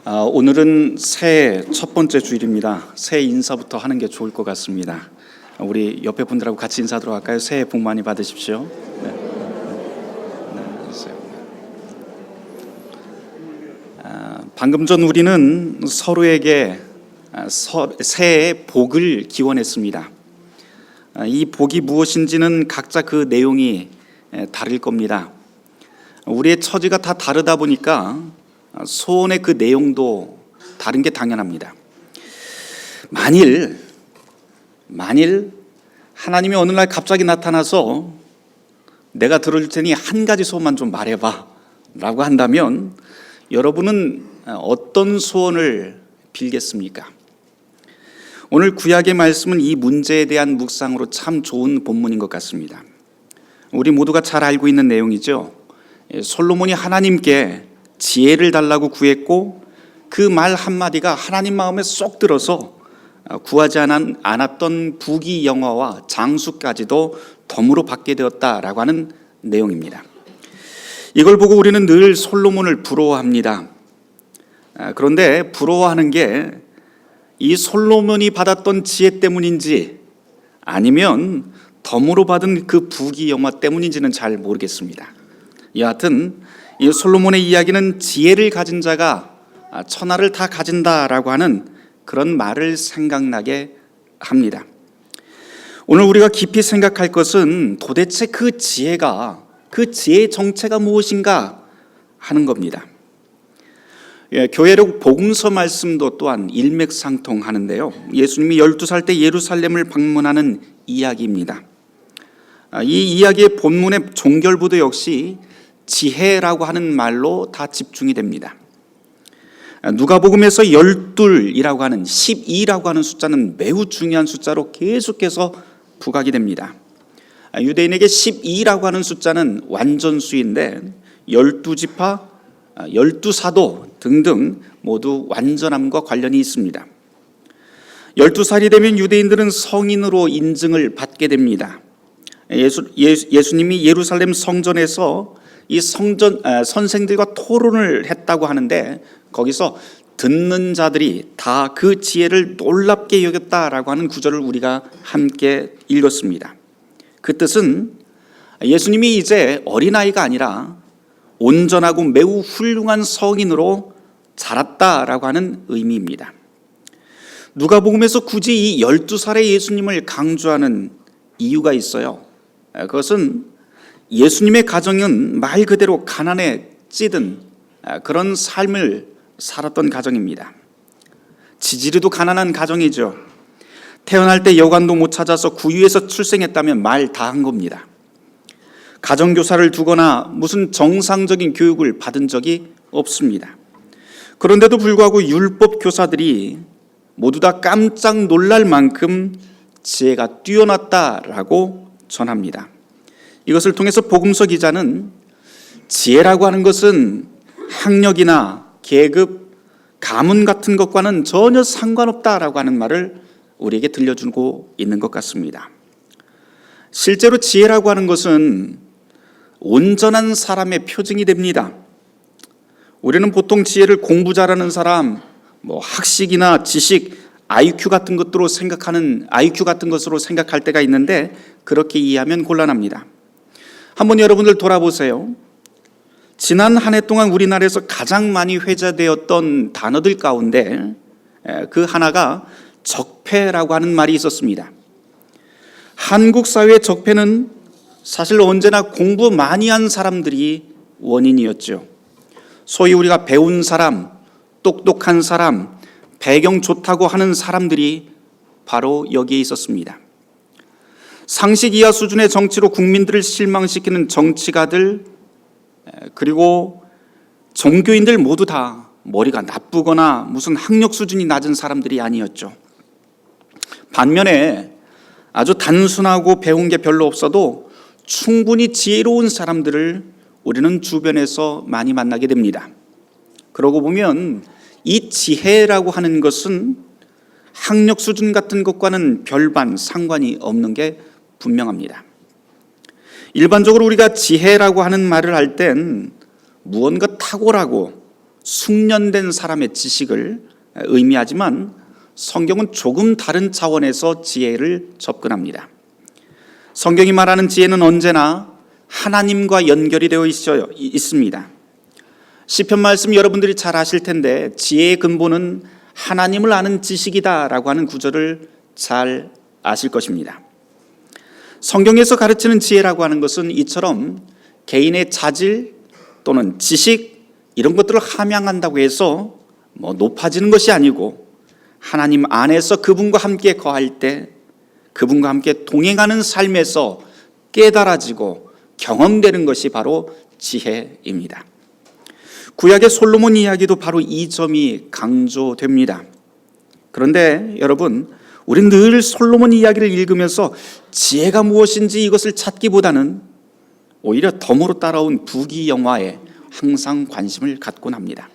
오늘은 새해 첫 번째 주일입니다. 새해 인사부터 하는 게 좋을 것 같습니다. 우리 옆에 분들하고 같이 인사하도록 할까요? 새해 복 많이 받으십시오. 방금 전 우리는 서로에게 새해 복을 기원했습니다. 이 복이 무엇인지는 각자 그 내용이 다를 겁니다. 우리의 처지가 다 다르다 보니까 소원의 그 내용도 다른 게 당연합니다. 만일 하나님이 어느 날 갑자기 나타나서 내가 들어줄 테니 한 가지 소원만 좀 말해봐 라고 한다면 여러분은 어떤 소원을 빌겠습니까? 오늘 구약의 말씀은 이 문제에 대한 묵상으로 참 좋은 본문인 것 같습니다. 우리 모두가 잘 알고 있는 내용이죠. 솔로몬이 하나님께 지혜를 달라고 구했고 그 말 한마디가 하나님 마음에 쏙 들어서 구하지 않았던 부귀영화와 장수까지도 덤으로 받게 되었다라고 하는 내용입니다. 이걸 보고 우리는 늘 솔로몬을 부러워합니다. 그런데 부러워하는 게 이 솔로몬이 받았던 지혜 때문인지 아니면 덤으로 받은 그 부귀영화 때문인지는 잘 모르겠습니다. 여하튼 이 솔로몬의 이야기는 지혜를 가진 자가 천하를 다 가진다라고 하는 그런 말을 생각나게 합니다. 오늘 우리가 깊이 생각할 것은 도대체 그 지혜의 정체가 무엇인가 하는 겁니다. 교회력 복음서 말씀도 또한 일맥상통하는데요. 예수님이 12살 때 예루살렘을 방문하는 이야기입니다. 이 이야기의 본문의 종결부도 역시 지혜라고 하는 말로 다 집중이 됩니다. 누가복음에서 12이라고 하는 12라고 하는 숫자는 매우 중요한 숫자로 계속해서 부각이 됩니다. 유대인에게 12라고 하는 숫자는 완전수인데 12지파, 12사도 등등 모두 완전함과 관련이 있습니다. 12살이 되면 유대인들은 성인으로 인증을 받게 됩니다. 예수님이 예루살렘 성전에서 이 선생들과 토론을 했다고 하는데 거기서 듣는 자들이 다 그 지혜를 놀랍게 여겼다라고 하는 구절을 우리가 함께 읽었습니다. 그 뜻은 예수님이 이제 어린아이가 아니라 온전하고 매우 훌륭한 성인으로 자랐다라고 하는 의미입니다. 누가복음에서 굳이 이 12살의 예수님을 강조하는 이유가 있어요. 그것은 예수님의 가정은 말 그대로 가난에 찌든 그런 삶을 살았던 가정입니다. 지지리도 가난한 가정이죠. 태어날 때 여관도 못 찾아서 구유에서 출생했다면 말 다 한 겁니다. 가정교사를 두거나 무슨 정상적인 교육을 받은 적이 없습니다. 그런데도 불구하고 율법 교사들이 모두 다 깜짝 놀랄 만큼 지혜가 뛰어났다라고 전합니다. 이것을 통해서 복음서 기자는 지혜라고 하는 것은 학력이나 계급, 가문 같은 것과는 전혀 상관없다라고 하는 말을 우리에게 들려주고 있는 것 같습니다. 실제로 지혜라고 하는 것은 온전한 사람의 표징이 됩니다. 우리는 보통 지혜를 공부 잘하는 사람, 학식이나 지식, IQ 같은 것으로 생각할 때가 있는데 그렇게 이해하면 곤란합니다. 한번 여러분들 돌아보세요. 지난 한 해 동안 우리나라에서 가장 많이 회자되었던 단어들 가운데 그 하나가 적폐라고 하는 말이 있었습니다. 한국 사회의 적폐는 사실 언제나 공부 많이 한 사람들이 원인이었죠. 소위 우리가 배운 사람, 똑똑한 사람, 배경 좋다고 하는 사람들이 바로 여기에 있었습니다. 상식 이하 수준의 정치로 국민들을 실망시키는 정치가들, 그리고 종교인들 모두 다 머리가 나쁘거나 무슨 학력 수준이 낮은 사람들이 아니었죠. 반면에 아주 단순하고 배운 게 별로 없어도 충분히 지혜로운 사람들을 우리는 주변에서 많이 만나게 됩니다. 그러고 보면 이 지혜라고 하는 것은 학력 수준 같은 것과는 별반 상관이 없는 게 분명합니다. 일반적으로 우리가 지혜라고 하는 말을 할 땐 무언가 탁월하고 숙련된 사람의 지식을 의미하지만 성경은 조금 다른 차원에서 지혜를 접근합니다. 성경이 말하는 지혜는 언제나 하나님과 연결이 되어 있습니다. 시편 말씀 여러분들이 잘 아실 텐데 지혜의 근본은 하나님을 아는 지식이다라고 하는 구절을 잘 아실 것입니다. 성경에서 가르치는 지혜라고 하는 것은 이처럼 개인의 자질 또는 지식 이런 것들을 함양한다고 해서 높아지는 것이 아니고 하나님 안에서 그분과 함께 거할 때 그분과 함께 동행하는 삶에서 깨달아지고 경험되는 것이 바로 지혜입니다. 구약의 솔로몬 이야기도 바로 이 점이 강조됩니다. 그런데 여러분, 우리는 늘 솔로몬 이야기를 읽으면서 지혜가 무엇인지 이것을 찾기보다는 오히려 덤으로 따라온 부귀 영화에 항상 관심을 갖곤 합니다.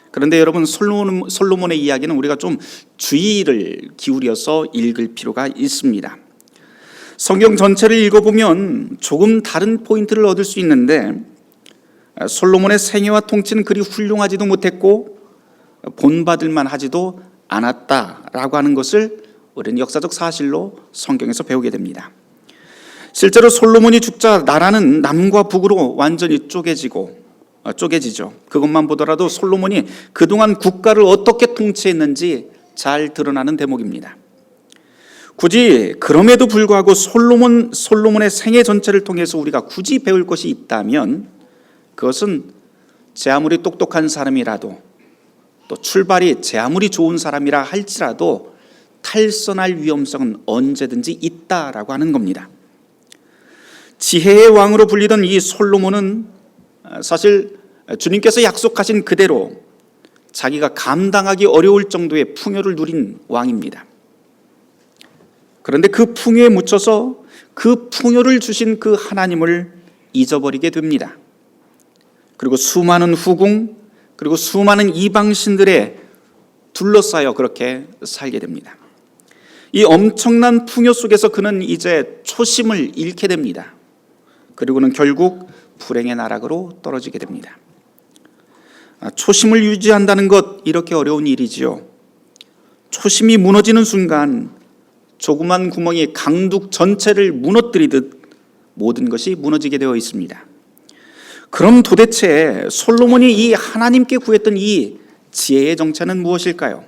그런데 여러분, 솔로몬의 이야기는 우리가 좀 주의를 기울여서 읽을 필요가 있습니다. 성경 전체를 읽어보면 조금 다른 포인트를 얻을 수 있는데 솔로몬의 생애와 통치는 그리 훌륭하지도 못했고 본받을만 하지도 않았다라고 하는 것을 우리는 역사적 사실로 성경에서 배우게 됩니다. 실제로 솔로몬이 죽자 나라는 남과 북으로 완전히 쪼개지죠. 그것만 보더라도 솔로몬이 그동안 국가를 어떻게 통치했는지 잘 드러나는 대목입니다. 굳이 그럼에도 불구하고 솔로몬의 생애 전체를 통해서 우리가 굳이 배울 것이 있다면 그것은 제 아무리 똑똑한 사람이라도 또 출발이 제 아무리 좋은 사람이라 할지라도 탈선할 위험성은 언제든지 있다라고 하는 겁니다. 지혜의 왕으로 불리던 이 솔로몬은 사실 주님께서 약속하신 그대로 자기가 감당하기 어려울 정도의 풍요를 누린 왕입니다. 그런데 그 풍요에 묻혀서 그 풍요를 주신 그 하나님을 잊어버리게 됩니다. 그리고 수많은 후궁 그리고 수많은 이방신들에 둘러싸여 그렇게 살게 됩니다. 이 엄청난 풍요 속에서 그는 이제 초심을 잃게 됩니다. 그리고는 결국 불행의 나락으로 떨어지게 됩니다. 초심을 유지한다는 것 이렇게 어려운 일이지요. 초심이 무너지는 순간 조그만 구멍이 강둑 전체를 무너뜨리듯 모든 것이 무너지게 되어 있습니다. 그럼 도대체 솔로몬이 이 하나님께 구했던 이 지혜의 정체는 무엇일까요?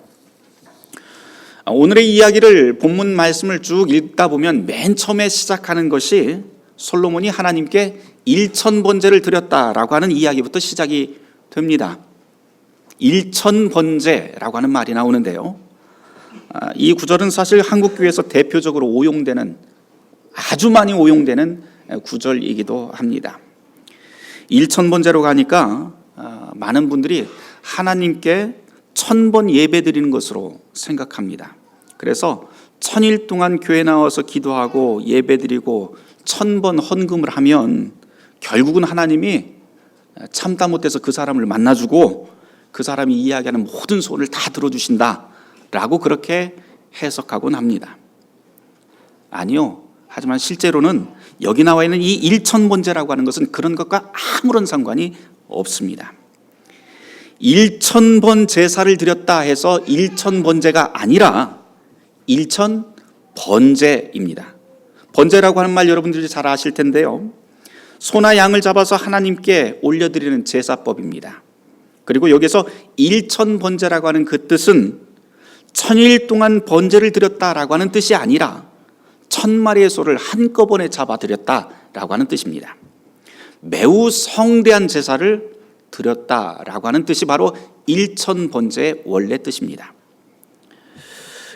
오늘의 이야기를 본문 말씀을 쭉 읽다 보면 맨 처음에 시작하는 것이 솔로몬이 하나님께 1000번제를 드렸다라고 하는 이야기부터 시작이 됩니다. 1000번제라고 하는 말이 나오는데요. 이 구절은 사실 한국교회에서 대표적으로 오용되는 아주 많이 오용되는 구절이기도 합니다. 1000번제로 가니까 많은 분들이 하나님께 1000번 예배 드리는 것으로 생각합니다. 그래서 1000일 동안 교회 나와서 기도하고 예배 드리고 1000번 헌금을 하면 결국은 하나님이 참다 못해서 그 사람을 만나주고 그 사람이 이야기하는 모든 소원을 다 들어주신다라고 그렇게 해석하곤 합니다. 아니요. 하지만 실제로는 여기 나와 있는 이 1000번제라고 하는 것은 그런 것과 아무런 상관이 없습니다. 1000번 제사를 드렸다 해서 1000번제가 아니라 1000번제입니다. 번제라고 하는 말 여러분들이 잘 아실 텐데요. 소나 양을 잡아서 하나님께 올려드리는 제사법입니다. 그리고 여기서 1000번제라고 하는 그 뜻은 1000일 동안 번제를 드렸다라고 하는 뜻이 아니라 1000마리의 소를 한꺼번에 잡아드렸다라고 하는 뜻입니다. 매우 성대한 제사를 드렸다라고 하는 뜻이 바로 1000번제의 원래 뜻입니다.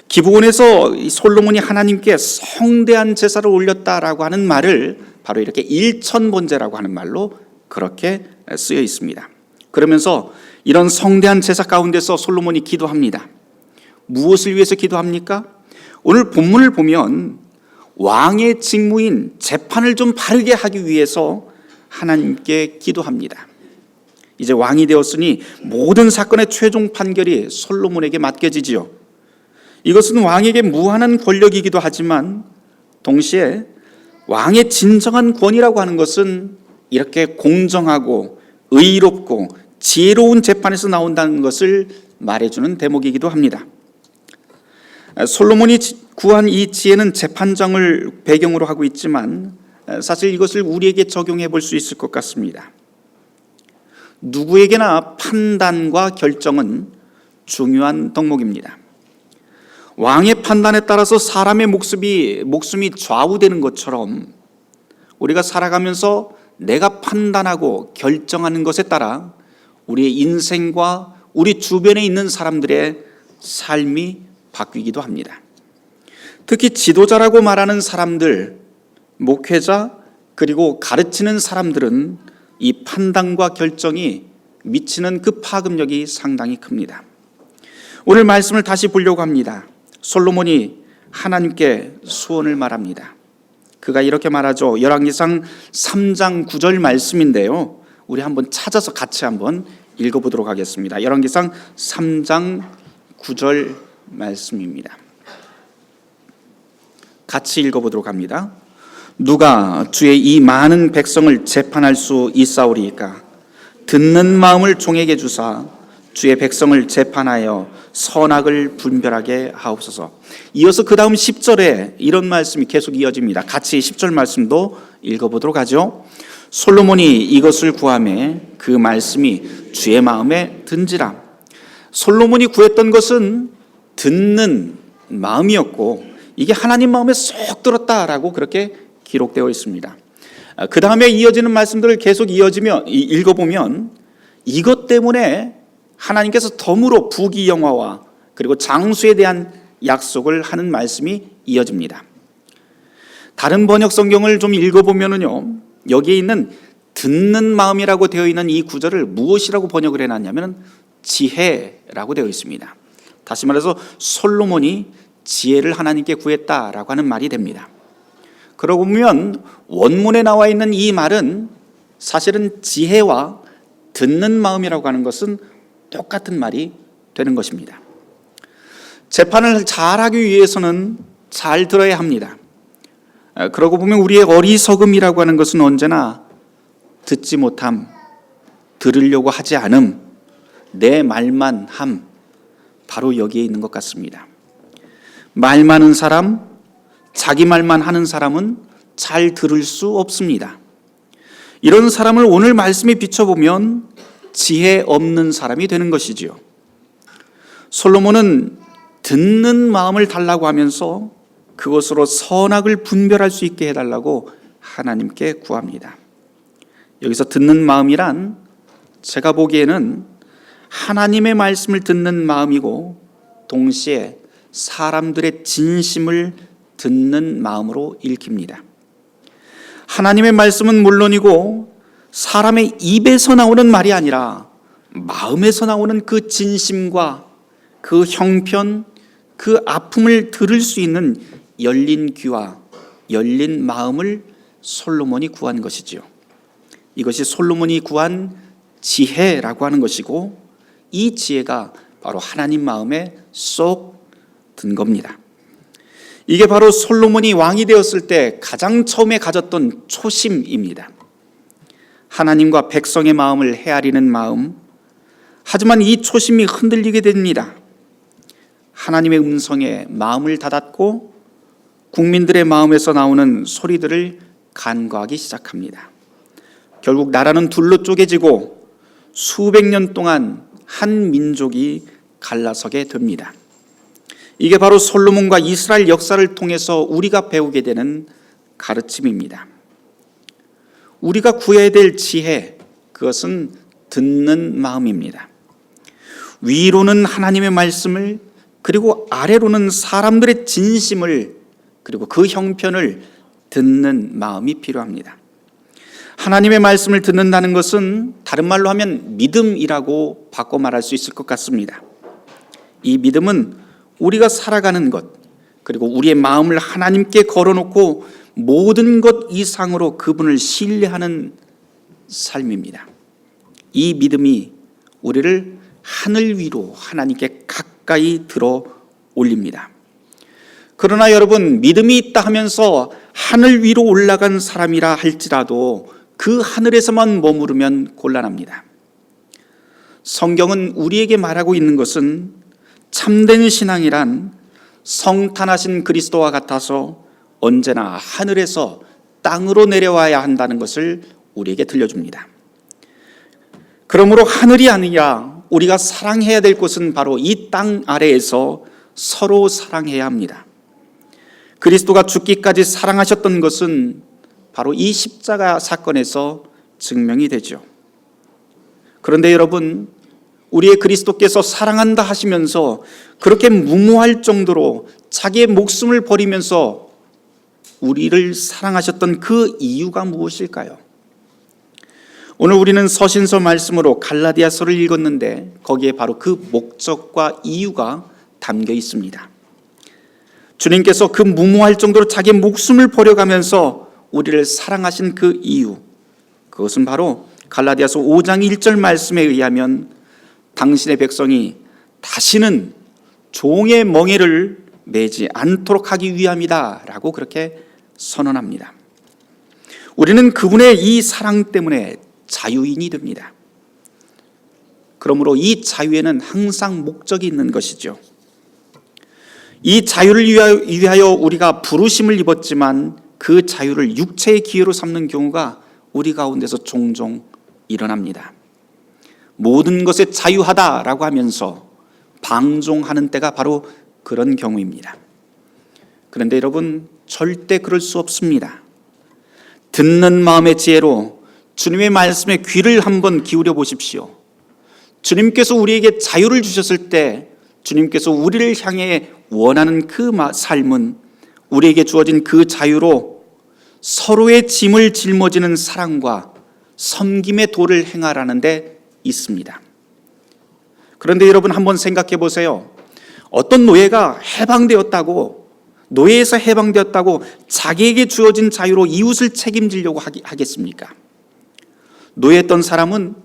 기브온에서 솔로몬이 하나님께 성대한 제사를 올렸다라고 하는 말을 바로 이렇게 1000번제라고 하는 말로 그렇게 쓰여 있습니다. 그러면서 이런 성대한 제사 가운데서 솔로몬이 기도합니다. 무엇을 위해서 기도합니까? 오늘 본문을 보면 왕의 직무인 재판을 좀 바르게 하기 위해서 하나님께 기도합니다. 이제 왕이 되었으니 모든 사건의 최종 판결이 솔로몬에게 맡겨지지요. 이것은 왕에게 무한한 권력이기도 하지만 동시에 왕의 진정한 권위라고 하는 것은 이렇게 공정하고 의롭고 지혜로운 재판에서 나온다는 것을 말해주는 대목이기도 합니다. 솔로몬이 구한 이 지혜는 재판장을 배경으로 하고 있지만 사실 이것을 우리에게 적용해 볼 수 있을 것 같습니다. 누구에게나 판단과 결정은 중요한 덕목입니다. 왕의 판단에 따라서 사람의 목숨이 좌우되는 것처럼 우리가 살아가면서 내가 판단하고 결정하는 것에 따라 우리의 인생과 우리 주변에 있는 사람들의 삶이 바뀌기도 합니다. 특히 지도자라고 말하는 사람들, 목회자, 그리고 가르치는 사람들은 이 판단과 결정이 미치는 그 파급력이 상당히 큽니다. 오늘 말씀을 다시 보려고 합니다. 솔로몬이 하나님께 소원을 말합니다. 그가 이렇게 말하죠. 열왕기상 3장 9절 말씀인데요. 우리 한번 찾아서 같이 한번 읽어보도록 하겠습니다. 열왕기상 3장 9절 말씀입니다. 같이 읽어보도록 합니다. 누가 주의 이 많은 백성을 재판할 수 있사오리이까? 듣는 마음을 종에게 주사 주의 백성을 재판하여 선악을 분별하게 하옵소서. 이어서 그 다음 10절에 이런 말씀이 계속 이어집니다. 같이 10절 말씀도 읽어보도록 하죠. 솔로몬이 이것을 구하매 그 말씀이 주의 마음에 든지라. 솔로몬이 구했던 것은 듣는 마음이었고 이게 하나님 마음에 쏙 들었다라고 그렇게 기록되어 있습니다. 그 다음에 이어지는 말씀들을 계속 읽어보면 이것 때문에 하나님께서 덤으로 부귀영화와 그리고 장수에 대한 약속을 하는 말씀이 이어집니다. 다른 번역 성경을 좀 읽어보면요, 여기에 있는 듣는 마음이라고 되어 있는 이 구절을 무엇이라고 번역을 해놨냐면 지혜라고 되어 있습니다. 다시 말해서 솔로몬이 지혜를 하나님께 구했다라고 하는 말이 됩니다. 그러고 보면 원문에 나와 있는 이 말은 사실은 지혜와 듣는 마음이라고 하는 것은 똑같은 말이 되는 것입니다. 재판을 잘하기 위해서는 잘 들어야 합니다. 그러고 보면 우리의 어리석음이라고 하는 것은 언제나 듣지 못함, 들으려고 하지 않음, 내 말만 함, 바로 여기에 있는 것 같습니다. 말 많은 사람, 자기 말만 하는 사람은 잘 들을 수 없습니다. 이런 사람을 오늘 말씀에 비춰보면 지혜 없는 사람이 되는 것이지요. 솔로몬은 듣는 마음을 달라고 하면서 그것으로 선악을 분별할 수 있게 해달라고 하나님께 구합니다. 여기서 듣는 마음이란 제가 보기에는 하나님의 말씀을 듣는 마음이고 동시에 사람들의 진심을 듣는 마음으로 읽힙니다. 하나님의 말씀은 물론이고 사람의 입에서 나오는 말이 아니라 마음에서 나오는 그 진심과 그 형편, 그 아픔을 들을 수 있는 열린 귀와 열린 마음을 솔로몬이 구한 것이지요. 이것이 솔로몬이 구한 지혜라고 하는 것이고 이 지혜가 바로 하나님 마음에 쏙 든 겁니다. 이게 바로 솔로몬이 왕이 되었을 때 가장 처음에 가졌던 초심입니다. 하나님과 백성의 마음을 헤아리는 마음. 하지만 이 초심이 흔들리게 됩니다. 하나님의 음성에 마음을 닫았고 국민들의 마음에서 나오는 소리들을 간과하기 시작합니다. 결국 나라는 둘로 쪼개지고 수백 년 동안 한 민족이 갈라서게 됩니다. 이게 바로 솔로몬과 이스라엘 역사를 통해서 우리가 배우게 되는 가르침입니다. 우리가 구해야 될 지혜, 그것은 듣는 마음입니다. 위로는 하나님의 말씀을, 그리고 아래로는 사람들의 진심을, 그리고 그 형편을 듣는 마음이 필요합니다. 하나님의 말씀을 듣는다는 것은 다른 말로 하면 믿음이라고 바꿔 말할 수 있을 것 같습니다. 이 믿음은 우리가 살아가는 것, 그리고 우리의 마음을 하나님께 걸어놓고 모든 것 이상으로 그분을 신뢰하는 삶입니다. 이 믿음이 우리를 하늘 위로 하나님께 가까이 들어 올립니다. 그러나 여러분, 믿음이 있다 하면서 하늘 위로 올라간 사람이라 할지라도 그 하늘에서만 머무르면 곤란합니다. 성경은 우리에게 말하고 있는 것은 참된 신앙이란 성탄하신 그리스도와 같아서 언제나 하늘에서 땅으로 내려와야 한다는 것을 우리에게 들려줍니다. 그러므로 하늘이 아니라 우리가 사랑해야 될 곳은 바로 이 땅 아래에서 서로 사랑해야 합니다. 그리스도가 죽기까지 사랑하셨던 것은 바로 이 십자가 사건에서 증명이 되죠. 그런데 여러분, 우리의 그리스도께서 사랑한다 하시면서 그렇게 무모할 정도로 자기의 목숨을 버리면서 우리를 사랑하셨던 그 이유가 무엇일까요? 오늘 우리는 서신서 말씀으로 갈라디아서를 읽었는데 거기에 바로 그 목적과 이유가 담겨 있습니다. 주님께서 그 무모할 정도로 자기의 목숨을 버려가면서 우리를 사랑하신 그 이유, 그것은 바로 갈라디아서 5장 1절 말씀에 의하면 당신의 백성이 다시는 종의 멍에를 매지 않도록 하기 위함이다 라고 그렇게 선언합니다. 우리는 그분의 이 사랑 때문에 자유인이 됩니다. 그러므로 이 자유에는 항상 목적이 있는 것이죠. 이 자유를 위하여 우리가 부르심을 입었지만 그 자유를 육체의 기회로 삼는 경우가 우리 가운데서 종종 일어납니다. 모든 것에 자유하다라고 하면서 방종하는 때가 바로 그런 경우입니다. 그런데 여러분, 절대 그럴 수 없습니다. 듣는 마음의 지혜로 주님의 말씀에 귀를 한번 기울여 보십시오. 주님께서 우리에게 자유를 주셨을 때 주님께서 우리를 향해 원하는 그 삶은 우리에게 주어진 그 자유로 서로의 짐을 짊어지는 사랑과 섬김의 도를 행하라는 데 있습니다. 그런데 여러분, 한번 생각해 보세요. 어떤 노예가 노예에서 해방되었다고 자기에게 주어진 자유로 이웃을 책임지려고 하겠습니까? 노예였던 사람은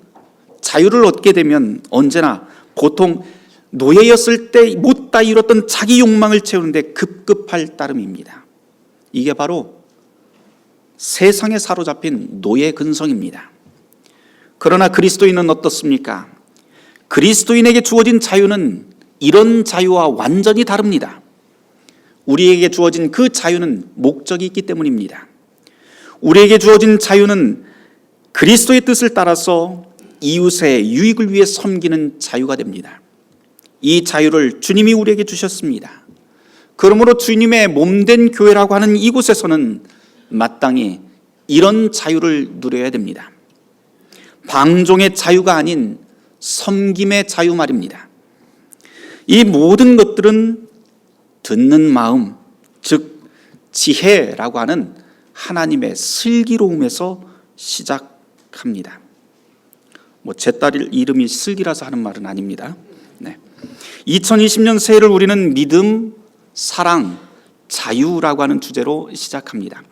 자유를 얻게 되면 언제나 보통 노예였을 때 못다 이뤘던 자기 욕망을 채우는데 급급할 따름입니다. 이게 바로 세상에 사로잡힌 노예 근성입니다. 그러나 그리스도인은 어떻습니까? 그리스도인에게 주어진 자유는 이런 자유와 완전히 다릅니다. 우리에게 주어진 그 자유는 목적이 있기 때문입니다. 우리에게 주어진 자유는 그리스도의 뜻을 따라서 이웃의 유익을 위해 섬기는 자유가 됩니다. 이 자유를 주님이 우리에게 주셨습니다. 그러므로 주님의 몸된 교회라고 하는 이곳에서는 마땅히 이런 자유를 누려야 됩니다. 방종의 자유가 아닌 섬김의 자유 말입니다. 이 모든 것들은 듣는 마음, 즉 지혜라고 하는 하나님의 슬기로움에서 시작합니다. 제 딸 이름이 슬기라서 하는 말은 아닙니다. 2020년 새해를 우리는 믿음, 사랑, 자유라고 하는 주제로 시작합니다.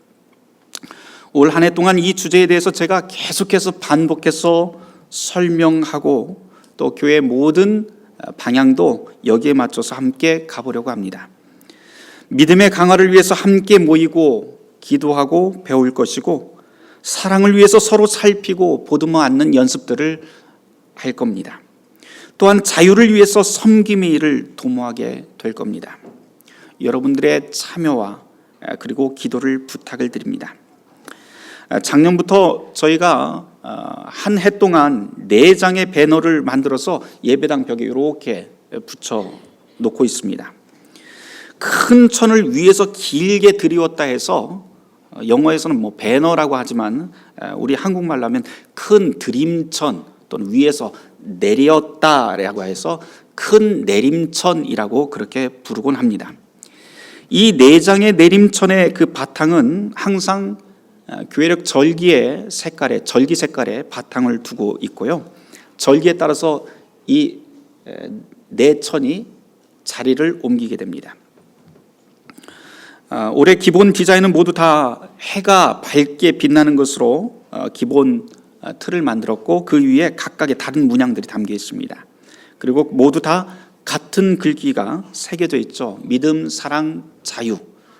올 한 해 동안 이 주제에 대해서 제가 계속해서 반복해서 설명하고 또 교회 모든 방향도 여기에 맞춰서 함께 가보려고 합니다. 믿음의 강화를 위해서 함께 모이고 기도하고 배울 것이고, 사랑을 위해서 서로 살피고 보듬어 안는 연습들을 할 겁니다. 또한 자유를 위해서 섬김의 일을 도모하게 될 겁니다. 여러분들의 참여와 그리고 기도를 부탁을 드립니다. 작년부터 저희가 한 해 동안 4장의 배너를 만들어서 예배당 벽에 이렇게 붙여 놓고 있습니다. 큰 천을 위에서 길게 드리웠다 해서 영어에서는 배너라고 하지만 우리 한국말로 하면 큰 드림천 또는 위에서 내렸다라고 해서 큰 내림천이라고 그렇게 부르곤 합니다. 이 4장의 내림천의 그 바탕은 항상 교회력 절기의 색깔에, 절기 색깔의 바탕을 두고 있고요. 절기에 따라서 이 4천이 자리를 옮기게 됩니다. 올해 기본 디자인은 모두 다 해가 밝게 빛나는 것으로 기본 틀을 만들었고, 그 위에 각각의 다른 문양들이 담겨 있습니다. 그리고 모두 다 같은 글귀가 새겨져 있죠. 믿음, 사랑, 자유.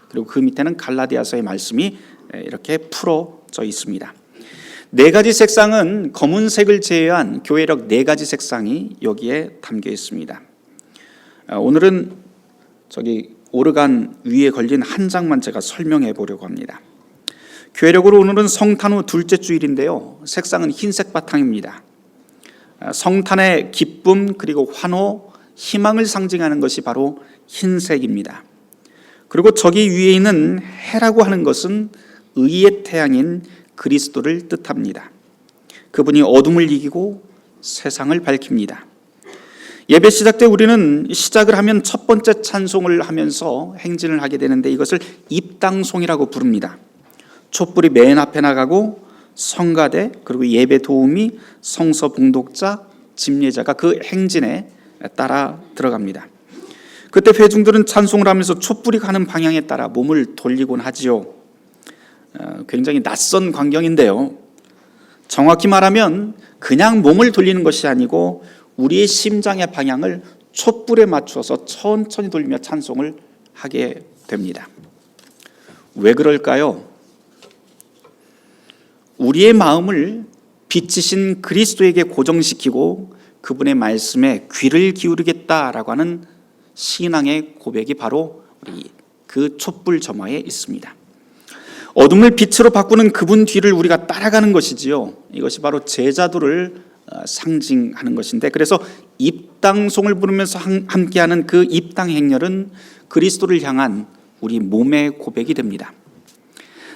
그리고 그 밑에는 갈라디아서의 말씀이 이렇게 풀어져 있습니다. 네 가지 색상은 검은색을 제외한 교회력 네 가지 색상이 여기에 담겨 있습니다. 오늘은 저기 오르간 위에 걸린 한 장만 제가 설명해 보려고 합니다. 교회력으로 오늘은 성탄 후 둘째 주일인데요. 색상은 흰색 바탕입니다. 성탄의 기쁨 그리고 환호, 희망을 상징하는 것이 바로 흰색입니다. 그리고 저기 위에 있는 해라고 하는 것은 의의 태양인 그리스도를 뜻합니다. 그분이 어둠을 이기고 세상을 밝힙니다. 예배 시작 때 우리는 시작을 하면 첫 번째 찬송을 하면서 행진을 하게 되는데 이것을 입당송이라고 부릅니다. 촛불이 맨 앞에 나가고 성가대 그리고 예배 도우미, 성서 봉독자, 집례자가 그 행진에 따라 들어갑니다. 그때 회중들은 찬송을 하면서 촛불이 가는 방향에 따라 몸을 돌리곤 하지요. 굉장히 낯선 광경인데요. 정확히 말하면 그냥 몸을 돌리는 것이 아니고 우리의 심장의 방향을 촛불에 맞추어서 천천히 돌리며 찬송을 하게 됩니다. 왜 그럴까요? 우리의 마음을 빛이신 그리스도에게 고정시키고 그분의 말씀에 귀를 기울이겠다라고 하는 신앙의 고백이 바로 우리 그 촛불 점화에 있습니다. 어둠을 빛으로 바꾸는 그분 뒤를 우리가 따라가는 것이지요. 이것이 바로 제자도를 상징하는 것인데, 그래서 입당송을 부르면서 함께하는 그 입당 행렬은 그리스도를 향한 우리 몸의 고백이 됩니다.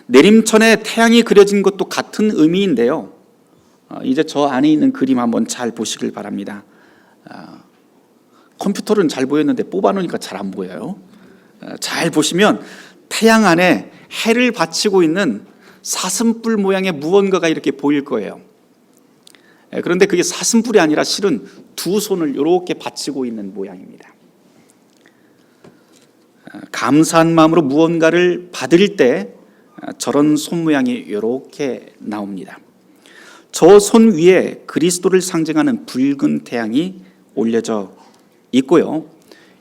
내림천에 태양이 그려진 것도 같은 의미인데요. 이제 저 안에 있는 그림 한번 잘 보시길 바랍니다. 컴퓨터는 잘 보였는데 뽑아놓으니까 잘 안 보여요. 잘 보시면 태양 안에 해를 받치고 있는 사슴뿔 모양의 무언가가 이렇게 보일 거예요. 그런데 그게 사슴뿔이 아니라 실은 두 손을 이렇게 받치고 있는 모양입니다. 감사한 마음으로 무언가를 받을 때 저런 손 모양이 이렇게 나옵니다. 저 손 위에 그리스도를 상징하는 붉은 태양이 올려져 있고요.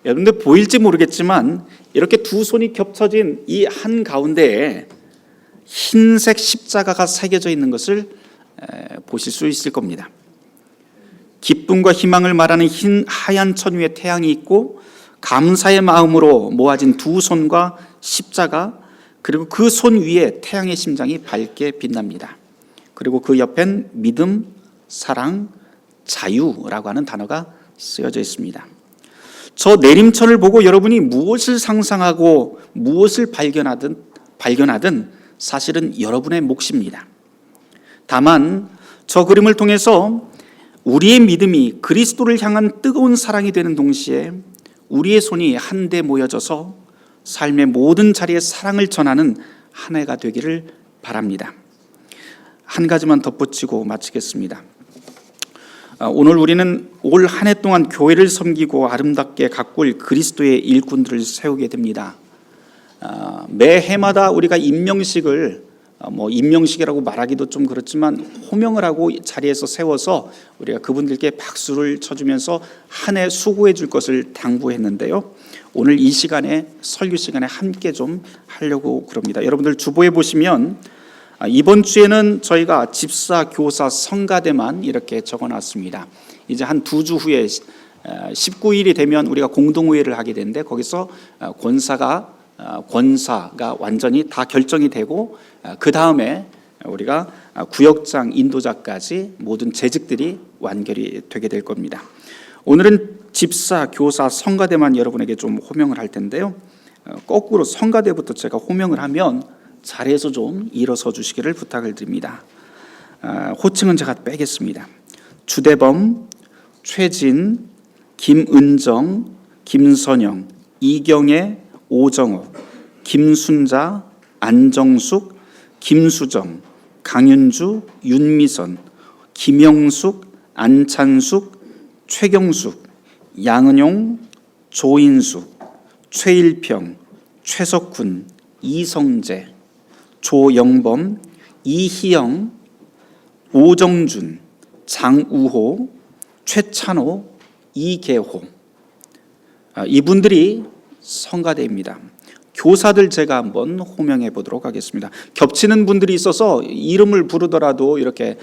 여러분들 보일지 모르겠지만 이렇게 두 손이 겹쳐진 이 한 가운데에 흰색 십자가가 새겨져 있는 것을 보실 수 있을 겁니다. 기쁨과 희망을 말하는 흰 하얀 천 위에 태양이 있고 감사의 마음으로 모아진 두 손과 십자가, 그리고 그 손 위에 태양의 심장이 밝게 빛납니다. 그리고 그 옆엔 믿음, 사랑, 자유라고 하는 단어가 쓰여져 있습니다. 저 내림천을 보고 여러분이 무엇을 상상하고 무엇을 발견하든 사실은 여러분의 몫입니다. 다만 저 그림을 통해서 우리의 믿음이 그리스도를 향한 뜨거운 사랑이 되는 동시에 우리의 손이 한데 모여져서 삶의 모든 자리에 사랑을 전하는 한 해가 되기를 바랍니다. 한 가지만 덧붙이고 마치겠습니다. 오늘 우리는 올 한 해 동안 교회를 섬기고 아름답게 가꿀 그리스도의 일꾼들을 세우게 됩니다. 매 해마다 우리가 임명식을 임명식이라고 말하기도 좀 그렇지만 호명을 하고 자리에서 세워서 우리가 그분들께 박수를 쳐주면서 한 해 수고해 줄 것을 당부했는데요. 오늘 이 시간에 설교 시간에 함께 좀 하려고 그럽니다. 여러분들 주보에 보시면 이번 주에는 저희가 집사, 교사, 성가대만 이렇게 적어놨습니다. 이제 한 2주 후에 19일이 되면 우리가 공동회의를 하게 되는데 거기서 권사가 완전히 다 결정이 되고 그 다음에 우리가 구역장, 인도자까지 모든 재직들이 완결이 되게 될 겁니다. 오늘은 집사, 교사, 성가대만 여러분에게 좀 호명을 할 텐데요. 거꾸로 성가대부터 제가 호명을 하면 자리에서 좀 일어서 주시기를 부탁을 드립니다. 호칭은 제가 빼겠습니다. 주대범, 최진, 김은정, 김선영, 이경애, 오정호, 김순자, 안정숙, 김수정, 강윤주, 윤미선, 김영숙, 안찬숙, 최경숙, 양은용, 조인숙, 최일평, 최석훈, 이성재, 조영범, 이희영, 오정준, 장우호, 최찬호, 이계호, 이분들이 성가대입니다. 교사들 제가 한번 호명해 보도록 하겠습니다. 겹치는 분들이 있어서 이름을 부르더라도 이렇게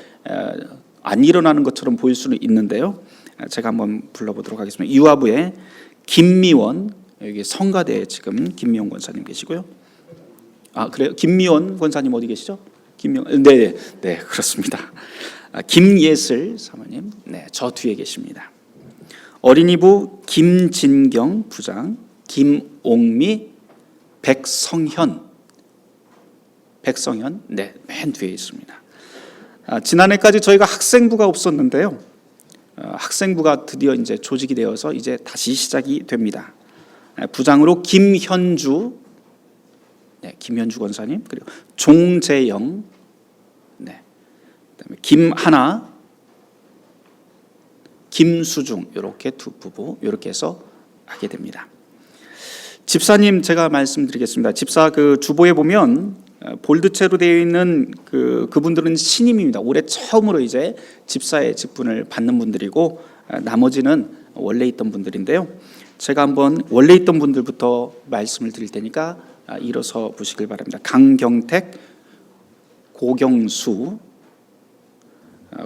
안 일어나는 것처럼 보일 수는 있는데요. 제가 한번 불러보도록 하겠습니다. 유아부의 김미원, 여기 성가대에 지금 김미원 권사님 계시고요. 아, 그래요? 김미원 권사님 어디 계시죠? 김미원, 네, 그렇습니다. 김예슬 사모님, 네, 저 뒤에 계십니다. 어린이부 김진경 부장, 김옥미, 백성현, 네, 맨 뒤에 있습니다. 지난해까지 저희가 학생부가 없었는데요. 학생부가 드디어 이제 조직이 되어서 이제 다시 시작이 됩니다. 부장으로 김현주, 네, 김현주 권사님, 그리고 종재영, 네, 그다음에 김하나, 김수중, 이렇게 두 부부 이렇게 해서 하게 됩니다. 집사님 제가 말씀드리겠습니다. 집사 그 주보에 보면 볼드체로 되어 있는 그분들은 신임입니다. 올해 처음으로 이제 집사의 직분을 받는 분들이고 나머지는 원래 있던 분들인데요. 제가 한번 원래 있던 분들부터 말씀을 드릴 테니까 일어서 보시길 바랍니다. 강경택, 고경수,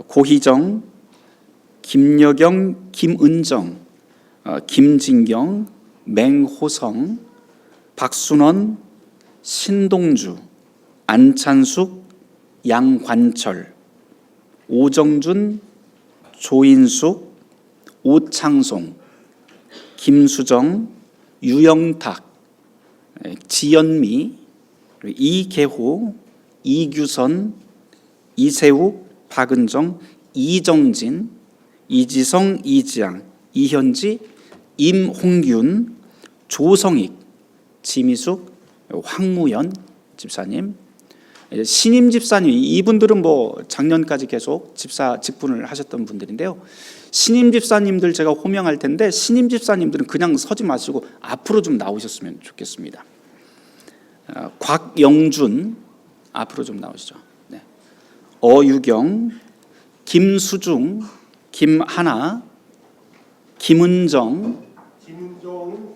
고희정, 김여경, 김은정, 김진경, 맹호성, 박순원, 신동주, 안찬숙, 양관철, 오정준, 조인숙, 오창송, 김수정, 유영탁, 지연미, 이계호, 이규선, 이세욱, 박은정, 이정진, 이지성, 이지양, 이현지, 임홍균, 조성익, 지미숙, 황무연 집사님, 신임 집사님, 이분들은 뭐 작년까지 계속 집사 직분을 하셨던 분들인데요. 신임 집사님들 제가 호명할 텐데 신임 집사님들은 그냥 서지 마시고 앞으로 좀 나오셨으면 좋겠습니다. 곽영준 앞으로 좀 나오시죠. 네. 어유경, 김수중, 김하나, 김은정은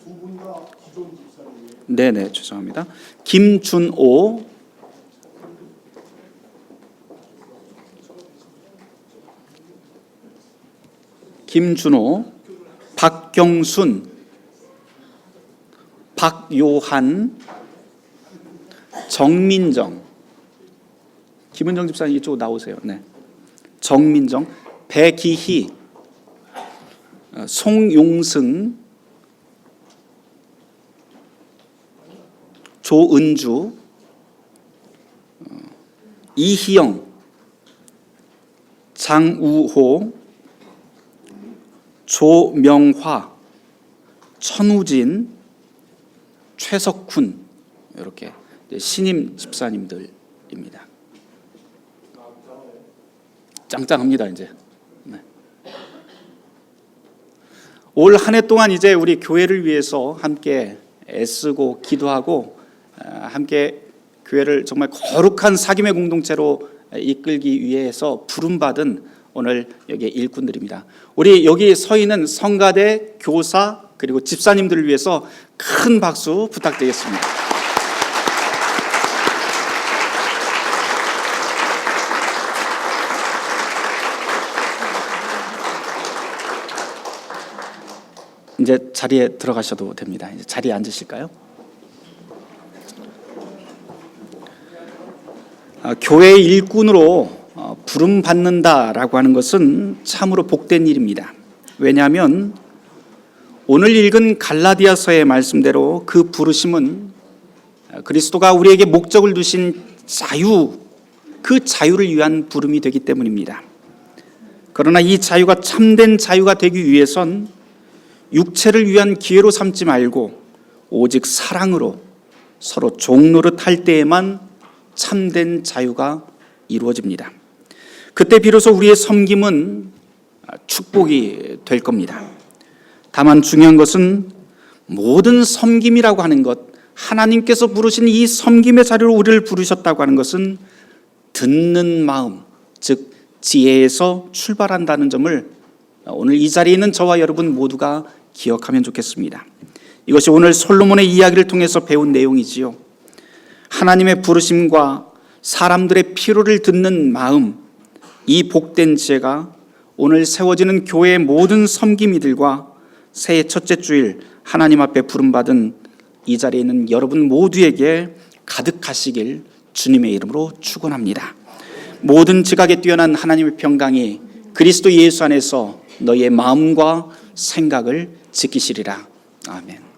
두 분 다 기존 집사님이에요. 네네, 죄송합니다. 김준오, 박경순, 박요한, 정민정, 김은정 집사님 이쪽으로 나오세요. 네. 정민정, 배기희, 송용승, 조은주, 이희영, 장우호, 조명화, 천우진, 최석훈, 이렇게 신임 집사님들입니다. 짱짱합니다 이제. 네. 올 한 해 동안 이제 우리 교회를 위해서 함께 애쓰고 기도하고 함께 교회를 정말 거룩한 사귐의 공동체로 이끌기 위해서 부름받은 오늘 여기 일꾼들입니다. 우리 여기 서 있는 성가대, 교사 그리고 집사님들을 위해서 큰 박수 부탁드리겠습니다. 이제 자리에 들어가셔도 됩니다. 이제 자리에 앉으실까요? 교회 일꾼으로 부름 받는다라고 하는 것은 참으로 복된 일입니다. 왜냐하면 오늘 읽은 갈라디아서의 말씀대로 그 부르심은 그리스도가 우리에게 목적을 두신 자유, 그 자유를 위한 부름이 되기 때문입니다. 그러나 이 자유가 참된 자유가 되기 위해선 육체를 위한 기회로 삼지 말고 오직 사랑으로 서로 종노릇 할 때에만 참된 자유가 이루어집니다. 그때 비로소 우리의 섬김은 축복이 될 겁니다. 다만 중요한 것은 모든 섬김이라고 하는 것, 하나님께서 부르신 이 섬김의 자리로 우리를 부르셨다고 하는 것은 듣는 마음, 즉 지혜에서 출발한다는 점을 오늘 이 자리에 있는 저와 여러분 모두가 기억하면 좋겠습니다. 이것이 오늘 솔로몬의 이야기를 통해서 배운 내용이지요. 하나님의 부르심과 사람들의 필요를 듣는 마음, 이 복된 지혜가 오늘 세워지는 교회의 모든 섬김이들과 새해 첫째 주일 하나님 앞에 부름받은 이 자리에 있는 여러분 모두에게 가득하시길 주님의 이름으로 축원합니다. 모든 지각에 뛰어난 하나님의 평강이 그리스도 예수 안에서 너희의 마음과 생각을 지키시리라. 아멘.